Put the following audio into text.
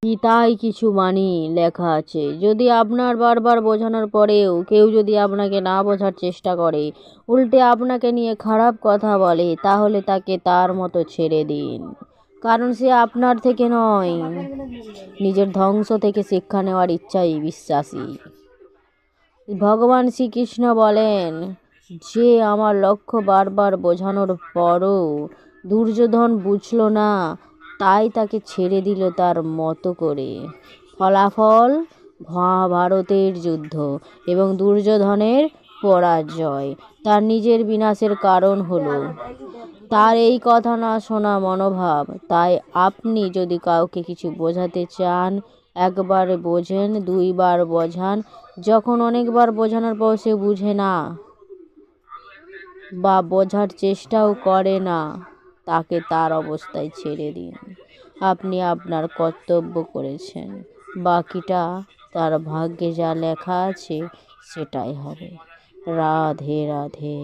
গীতায় কিছু বাণী লেখা আছে, যদি আপনার বারবার বোঝানোর পরেও কেউ যদি আপনাকে না বোঝার চেষ্টা করে, উল্টে আপনাকে নিয়ে খারাপ কথা বলে, তাহলে তাকে তার মতো ছেড়ে দিন। কারণ সে আপনার থেকে নয়, নিজের ধ্বংস থেকে শিক্ষা নেওয়ার ইচ্ছাই বিশ্বাসী। ভগবান শ্রীকৃষ্ণ বলেন, যে আমার লক্ষ্য বারবার বোঝানোর পরও দুর্যোধন বুঝল না, তাই তাকে ছেড়ে দিল তার মতো করে। ফলাফল মহাভারতের যুদ্ধ এবং দুর্যোধনের পরাজয়। তার নিজের বিনাশের কারণ হলো তার এই কথা না শোনা মনোভাব। তাই আপনি যদি কাউকে কিছু বোঝাতে চান, একবার বোঝেন, দুইবার বোঝান। যখন অনেকবার বোঝানোর পর সে বুঝে না বা বোঝার চেষ্টাও করে না, তাকে তার অবস্থায় ছেড়ে দিন। আপনি আপনার কর্তব্য করেছেন, বাকিটা তার ভাগ্যে যা লেখা আছে সেটাই হবে। রাধে রাধে।